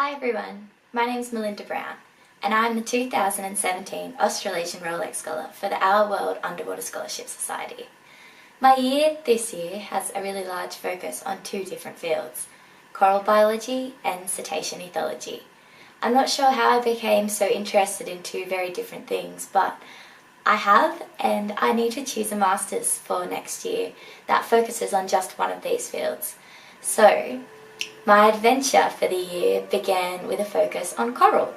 Hi everyone, my name is Melinda Brown and I'm the 2017 Australasian Rolex Scholar for the Our World-Underwtaer Scholarship Society. My year this year has a really large focus on two different fields, coral biology and cetacean ethology. I'm not sure how I became so interested in two very different things, but I have, and I need to choose a master's for next year that focuses on just one of these fields. So, my adventure for the year began with a focus on coral.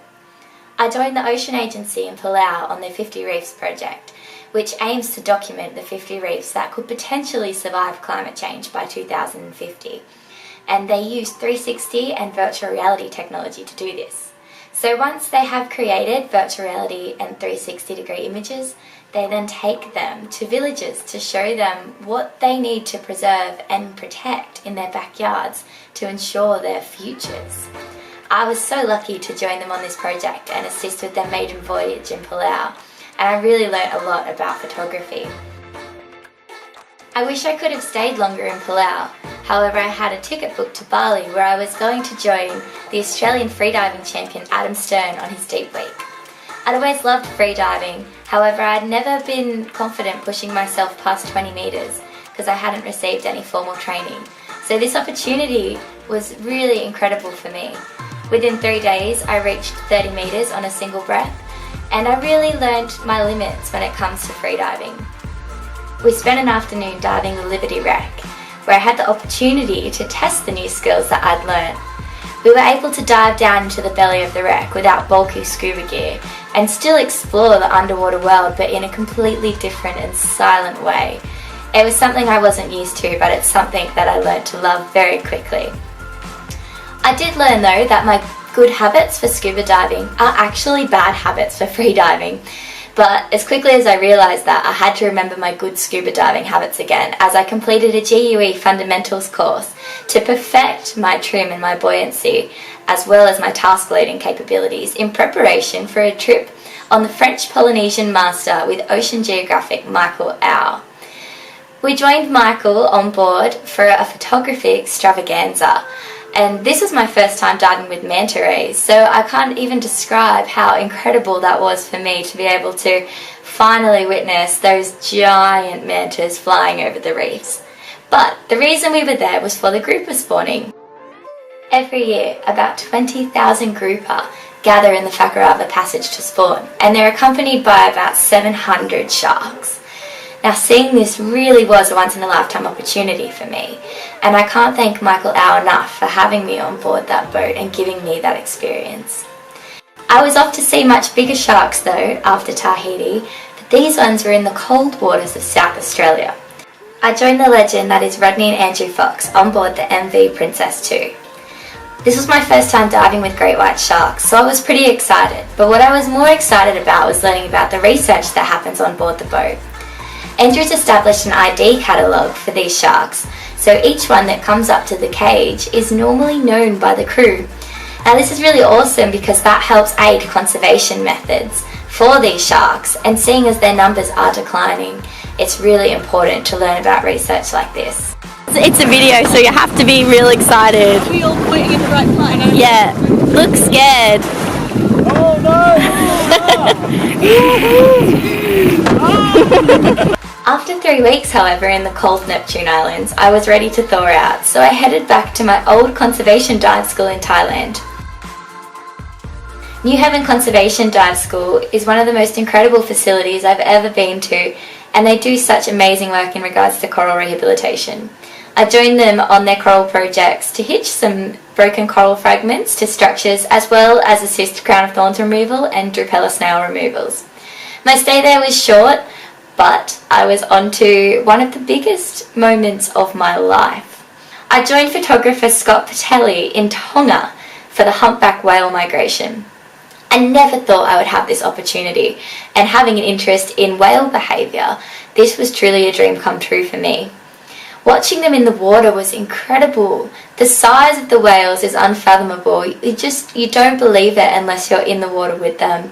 I joined the Ocean Agency in Palau on their 50 Reefs project, which aims to document the 50 reefs that could potentially survive climate change by 2050. And they use 360 and virtual reality technology to do this. So once they have created virtual reality and 360-degree images, they then take them to villages to show them what they need to preserve and protect in their backyards to ensure their futures. I was so lucky to join them on this project and assist with their maiden voyage in Palau, and I really learnt a lot about photography. I wish I could have stayed longer in Palau, however I had a ticket booked to Bali where I was going to join the Australian freediving champion Adam Stern on his deep week. I'd always loved freediving, however I'd never been confident pushing myself past 20 metres because I hadn't received any formal training. So this opportunity was really incredible for me. Within 3 days I reached 30 metres on a single breath, and I really learnt my limits when it comes to freediving. We spent an afternoon diving the Liberty wreck, where I had the opportunity to test the new skills that I'd learnt. We were able to dive down into the belly of the wreck without bulky scuba gear and still explore the underwater world, but in a completely different and silent way. It was something I wasn't used to, but it's something that I learnt to love very quickly. I did learn though that my good habits for scuba diving are actually bad habits for freediving. But as quickly as I realised that, I had to remember my good scuba diving habits again as I completed a GUE fundamentals course to perfect my trim and my buoyancy, as well as my task loading capabilities in preparation for a trip on the French Polynesian Master with Ocean Geographic Mako Eyewear. We joined Michael on board for a photography extravaganza. And this was my first time diving with manta rays, so I can't even describe how incredible that was for me to be able to finally witness those giant mantas flying over the reefs. But the reason we were there was for the grouper spawning. Every year, about 20,000 grouper gather in the Whakarava Passage to spawn, and they're accompanied by about 700 sharks. Now, seeing this really was a once-in-a-lifetime opportunity for me, and I can't thank Michael Eyewear enough for having me on board that boat and giving me that experience. I was off to see much bigger sharks though after Tahiti, but these ones were in the cold waters of South Australia. I joined the legend that is Rodney and Andrew Fox on board the MV Princess II. This was my first time diving with great white sharks, so I was pretty excited, but what I was more excited about was learning about the research that happens on board the boat. Andrew's established an ID catalogue for these sharks, so each one that comes up to the cage is normally known by the crew. Now this is really awesome because that helps aid conservation methods for these sharks, and seeing as their numbers are declining, it's really important to learn about research like this. It's a video, so you have to be real excited. Are we all pointing in the right place? Yeah, look scared. Oh no! After 3 weeks, however, in the cold Neptune Islands, I was ready to thaw out, so I headed back to my old conservation dive school in Thailand. New Haven Conservation Dive School is one of the most incredible facilities I've ever been to, and they do such amazing work in regards to coral rehabilitation. I joined them on their coral projects to hitch some broken coral fragments to structures, as well as assist crown of thorns removal and Drupella snail removals. My stay there was short, but I was on to one of the biggest moments of my life. I joined photographer Scott Petit in Tonga for the humpback whale migration. I never thought I would have this opportunity, and having an interest in whale behaviour, this was truly a dream come true for me. Watching them in the water was incredible. The size of the whales is unfathomable. You don't believe it unless you're in the water with them.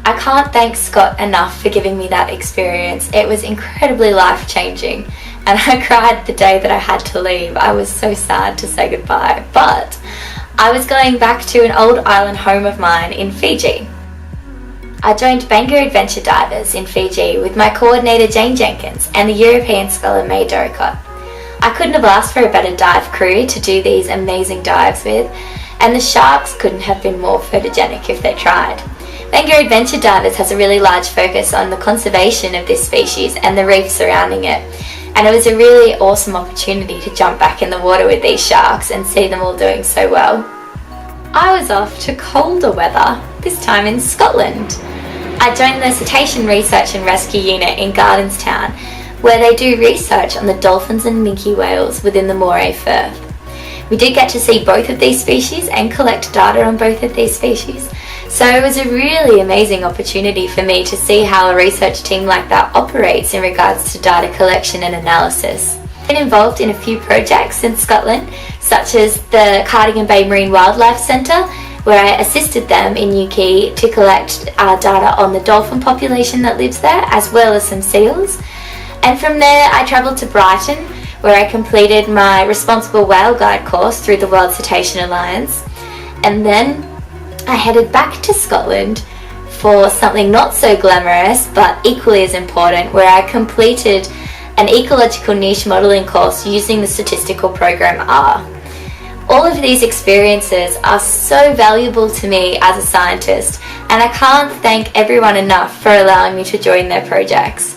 I can't thank Scott enough for giving me that experience. It was incredibly life-changing, and I cried the day that I had to leave. I was so sad to say goodbye, but I was going back to an old island home of mine in Fiji. I joined Mako Adventure Divers in Fiji with my coordinator Jane Jenkins and the European scholar May Doricott. I couldn't have asked for a better dive crew to do these amazing dives with, and the sharks couldn't have been more photogenic if they tried. Mako Adventure Divers has a really large focus on the conservation of this species and the reef surrounding it, and it was a really awesome opportunity to jump back in the water with these sharks and see them all doing so well. I was off to colder weather, this time in Scotland. I joined the Cetacean Research and Rescue Unit in Gardenstown, where they do research on the dolphins and minke whales within the Moray Firth. We did get to see both of these species and collect data on both of these species, so it was a really amazing opportunity for me to see how a research team like that operates in regards to data collection and analysis. I've been involved in a few projects in Scotland, such as the Cardigan Bay Marine Wildlife Centre, where I assisted them in Newquay to collect data on the dolphin population that lives there, as well as some seals. And from there I travelled to Brighton, where I completed my Responsible Whale Guide course through the World Cetacean Alliance. And then I headed back to Scotland for something not so glamorous but equally as important, where I completed an ecological niche modelling course using the statistical program R. All of these experiences are so valuable to me as a scientist, and I can't thank everyone enough for allowing me to join their projects.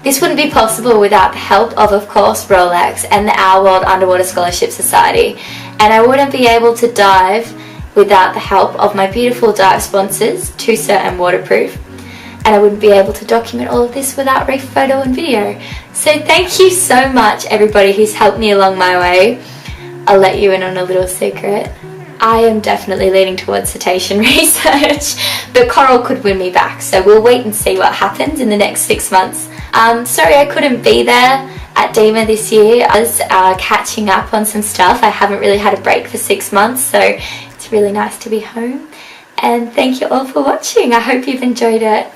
This wouldn't be possible without the help of course, Rolex and the Our World-Underwater Scholarship Society, and I wouldn't be able to dive without the help of my beautiful dive sponsors, Tusa and Waterproof, and I wouldn't be able to document all of this without Reef photo and video. So thank you so much everybody who's helped me along my way. I'll let you in on a little secret. I am definitely leaning towards cetacean research, but coral could win me back, so we'll wait and see what happens in the next 6 months. Sorry I couldn't be there at DEMA this year. I was catching up on some stuff. I haven't really had a break for 6 months, so it's really nice to be home. And thank you all for watching. I hope you've enjoyed it.